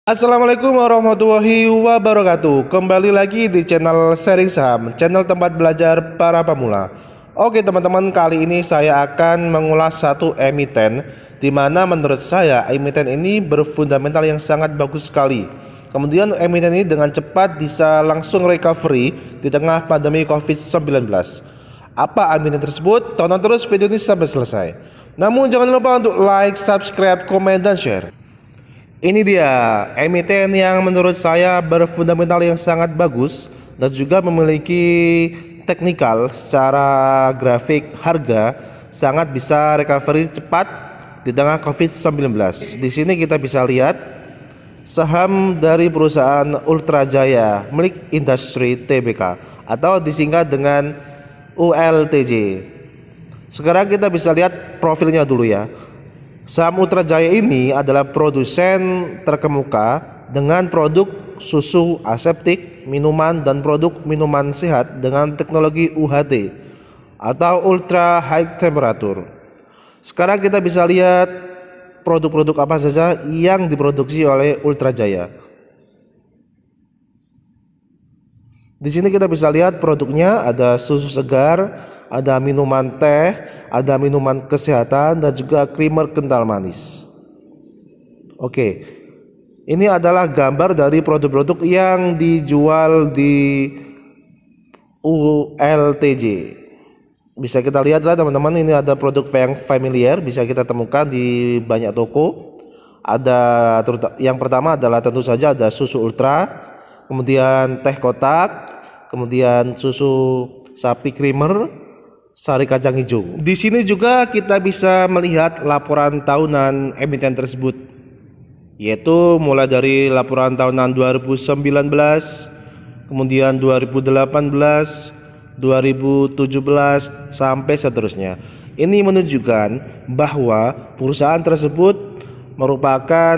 Assalamualaikum warahmatullahi wabarakatuh. Kembali lagi di channel Sharing Saham, channel tempat belajar para pemula. Oke teman-teman, kali ini saya akan mengulas satu emiten di mana menurut saya emiten ini berfundamental yang sangat bagus sekali. Kemudian emiten ini dengan cepat bisa langsung recovery di tengah pandemi COVID-19. Apa emiten tersebut? Tonton terus video ini sampai selesai. Namun jangan lupa untuk like, subscribe, komen, dan share. Ini dia emiten yang menurut saya berfundamental yang sangat bagus dan juga memiliki teknikal secara grafik harga sangat bisa recovery cepat di tengah COVID-19. Di sini kita bisa lihat saham dari perusahaan Ultra Jaya milik Industri Tbk atau disingkat dengan ULTJ. Sekarang kita bisa lihat profilnya dulu ya. Saham Ultra Jaya ini adalah produsen terkemuka dengan produk susu aseptik, minuman, dan produk minuman sehat dengan teknologi UHT atau Ultra High Temperature. Sekarang kita bisa lihat produk-produk apa saja yang diproduksi oleh Ultra Jaya. Di sini kita bisa lihat produknya, ada susu segar, ada minuman teh, ada minuman kesehatan, dan juga creamer kental manis. Oke, ini adalah gambar dari produk-produk yang dijual di ULTJ. Bisa kita lihat lah teman-teman, ini ada produk yang familiar, bisa kita temukan di banyak toko. Ada yang pertama adalah tentu saja ada susu ultra, kemudian teh kotak, kemudian susu sapi creamer, sari kacang hijau. Di sini juga kita bisa melihat laporan tahunan emiten tersebut, yaitu mulai dari laporan tahunan 2019, kemudian 2018, 2017 sampai seterusnya. Ini menunjukkan bahwa perusahaan tersebut merupakan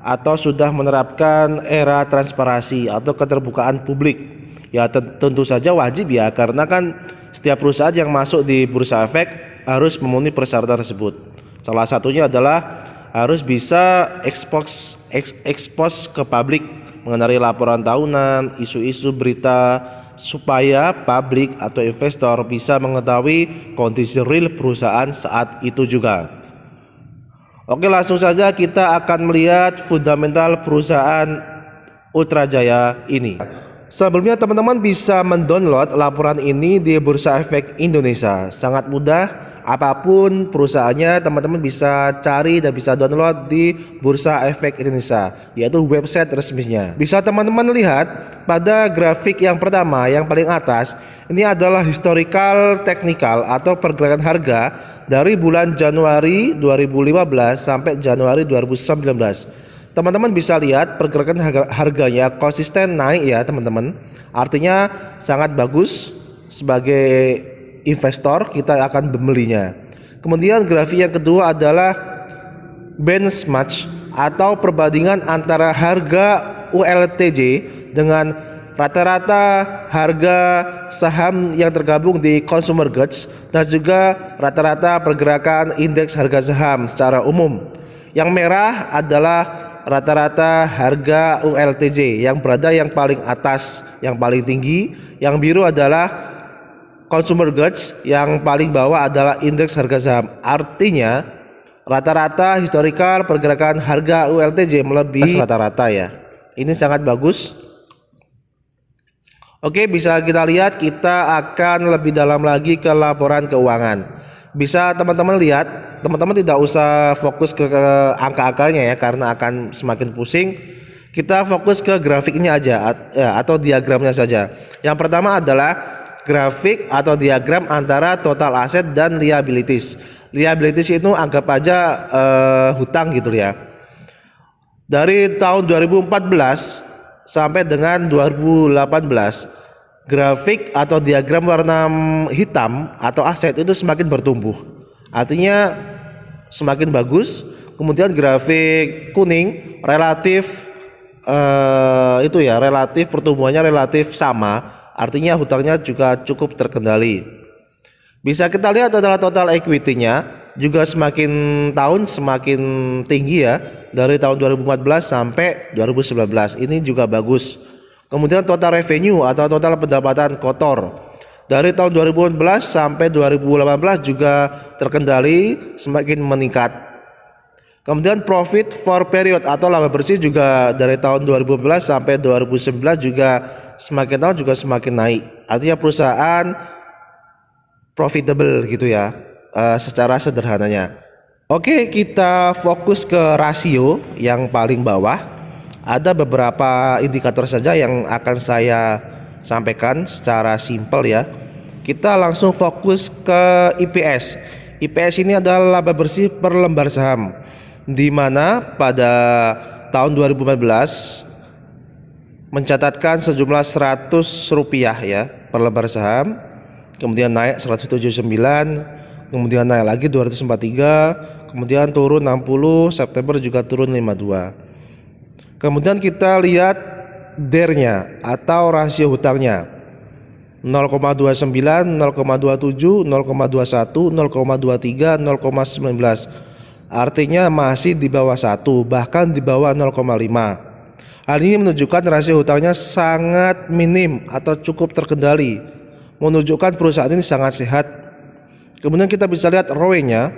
atau sudah menerapkan era transparansi atau keterbukaan publik. Ya tentu saja wajib ya, karena kan setiap perusahaan yang masuk di bursa efek harus memenuhi persyaratan tersebut. Salah satunya adalah harus bisa expose ke publik mengenai laporan tahunan, isu-isu berita, supaya publik atau investor bisa mengetahui kondisi real perusahaan saat itu juga. Oke, langsung saja kita akan melihat fundamental perusahaan Ultra Jaya ini. Sebelumnya teman-teman bisa mendownload laporan ini di Bursa Efek Indonesia. Sangat mudah, apapun perusahaannya teman-teman bisa cari dan bisa download di Bursa Efek Indonesia, yaitu website resminya. Bisa teman-teman lihat pada grafik yang pertama yang paling atas, ini adalah historical technical atau pergerakan harga dari bulan Januari 2015 sampai Januari 2019. Teman-teman bisa lihat pergerakan harganya konsisten naik ya teman-teman. Artinya sangat bagus, sebagai investor kita akan membelinya. Kemudian grafik yang kedua adalah benchmark atau perbandingan antara harga ULTJ dengan rata-rata harga saham yang tergabung di consumer goods dan juga rata-rata pergerakan indeks harga saham secara umum. Yang merah adalah rata-rata harga ULTJ yang berada yang paling atas, yang paling tinggi. Yang biru adalah consumer goods, yang paling bawah adalah indeks harga saham. Artinya rata-rata historical pergerakan harga ULTJ melebihi rata-rata ya. Ini sangat bagus. Oke, bisa kita lihat, kita akan lebih dalam lagi ke laporan keuangan. Bisa teman-teman lihat, teman-teman tidak usah fokus ke angka-angkanya ya, karena akan semakin pusing. Kita fokus ke grafiknya aja ya, atau diagramnya saja. Yang pertama adalah grafik atau diagram antara total aset dan liabilities. Liabilities itu anggap aja hutang gitu ya. Dari tahun 2014 sampai dengan 2018, grafik atau diagram warna hitam atau aset itu semakin bertumbuh, artinya semakin bagus. Kemudian grafik kuning relatif itu ya, relatif pertumbuhannya relatif sama, artinya hutangnya juga cukup terkendali. Bisa kita lihat adalah total equity-nya juga semakin tahun semakin tinggi ya, dari tahun 2014 sampai 2019 ini juga bagus. Kemudian total revenue atau total pendapatan kotor dari tahun 2014 sampai 2018 juga terkendali semakin meningkat. Kemudian profit for period atau laba bersih juga dari tahun 2015 sampai 2019 juga semakin tahun juga semakin naik. Artinya perusahaan profitable gitu ya, secara sederhananya. Oke, kita fokus ke rasio yang paling bawah. Ada beberapa indikator saja yang akan saya sampaikan secara simpel ya. Kita langsung fokus ke IPS. IPS ini adalah laba bersih per lembar saham, di mana pada tahun 2014 mencatatkan sejumlah Rp100 ya per lembar saham, kemudian naik 179, kemudian naik lagi 243, kemudian turun 60, September juga turun 52. Kemudian kita lihat DER-nya atau rasio hutangnya 0,29, 0,27, 0,21, 0,23, 0,19. Artinya masih di bawah 1, bahkan di bawah 0,5. Hal ini menunjukkan rasio hutangnya sangat minim atau cukup terkendali, menunjukkan perusahaan ini sangat sehat. Kemudian kita bisa lihat ROE-nya,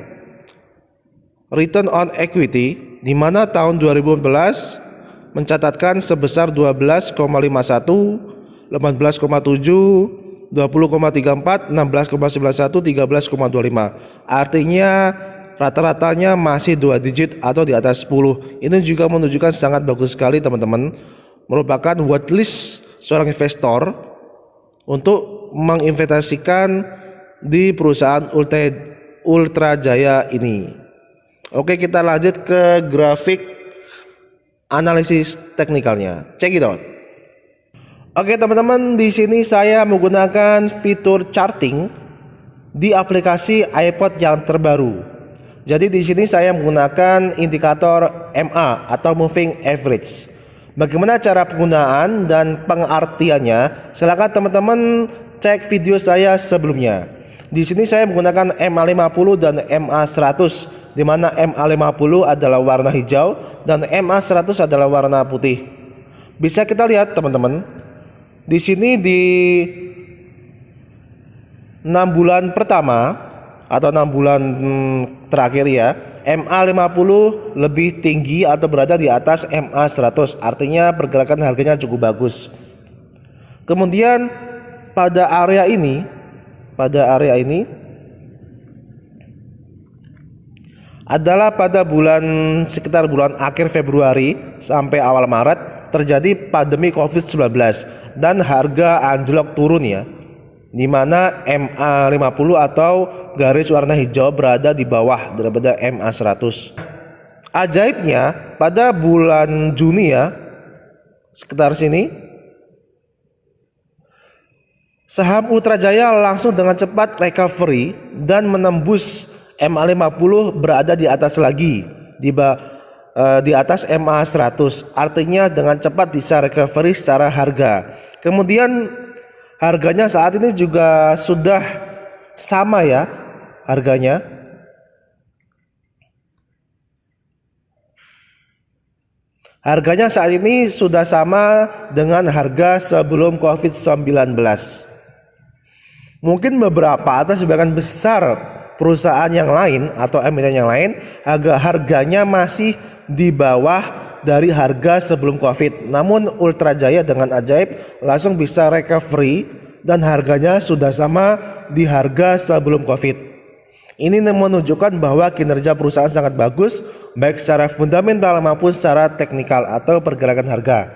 return on equity, di mana tahun 2014 mencatatkan sebesar 12,51, 18,7, 20,34, 16,91, 13,25. Artinya rata-ratanya masih 2 digit atau di atas 10. Ini juga menunjukkan sangat bagus sekali teman-teman, merupakan watchlist seorang investor untuk menginvestasikan di perusahaan Ultra Jaya ini. Oke, kita lanjut ke grafik analisis teknikalnya. Check it out. Oke teman-teman, di sini saya menggunakan fitur charting di aplikasi iPod yang terbaru. Jadi di sini saya menggunakan indikator MA atau Moving Average. Bagaimana cara penggunaan dan pengartiannya? Silakan teman-teman cek video saya sebelumnya. Di sini saya menggunakan MA50 dan MA100, di mana MA50 adalah warna hijau dan MA100 adalah warna putih. Bisa kita lihat teman-teman, di sini di 6 bulan pertama atau 6 bulan terakhir ya, MA50 lebih tinggi atau berada di atas MA100, artinya pergerakan harganya cukup bagus. Kemudian pada area ini adalah pada sekitar bulan akhir Februari sampai awal Maret terjadi pandemi COVID-19 dan harga anjlok turun ya, di mana MA50 atau garis warna hijau berada di bawah daripada MA100. Ajaibnya pada bulan Juni ya, sekitar sini, saham Ultra Jaya langsung dengan cepat recovery dan menembus MA50 berada di atas lagi, di atas MA100. Artinya dengan cepat bisa recovery secara harga. Kemudian harganya saat ini juga sudah sama ya harganya. Harganya saat ini sudah sama dengan harga sebelum COVID-19. Mungkin beberapa atau sebagian besar perusahaan yang lain atau emiten yang lain harganya masih di bawah dari harga sebelum COVID. Namun Ultra Jaya dengan ajaib langsung bisa recovery dan harganya sudah sama di harga sebelum COVID. Ini menunjukkan bahwa kinerja perusahaan sangat bagus, baik secara fundamental maupun secara teknikal atau pergerakan harga.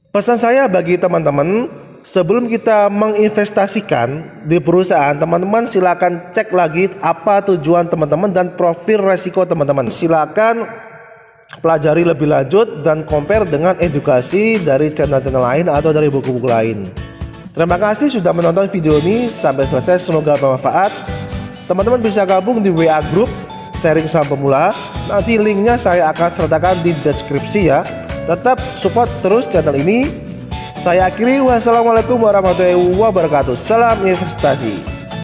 Pesan saya bagi teman-teman, sebelum kita menginvestasikan di perusahaan, teman-teman silakan cek lagi apa tujuan teman-teman dan profil resiko teman-teman. Silakan pelajari lebih lanjut dan compare dengan edukasi dari channel-channel lain atau dari buku-buku lain. Terima kasih sudah menonton video ini sampai selesai, semoga bermanfaat. Teman-teman bisa gabung di WA Group Sharing Saham Pemula. Nanti linknya saya akan sertakan di deskripsi ya. Tetap support terus channel ini. Saya akhiri, wassalamualaikum warahmatullahi wabarakatuh. Salam investasi.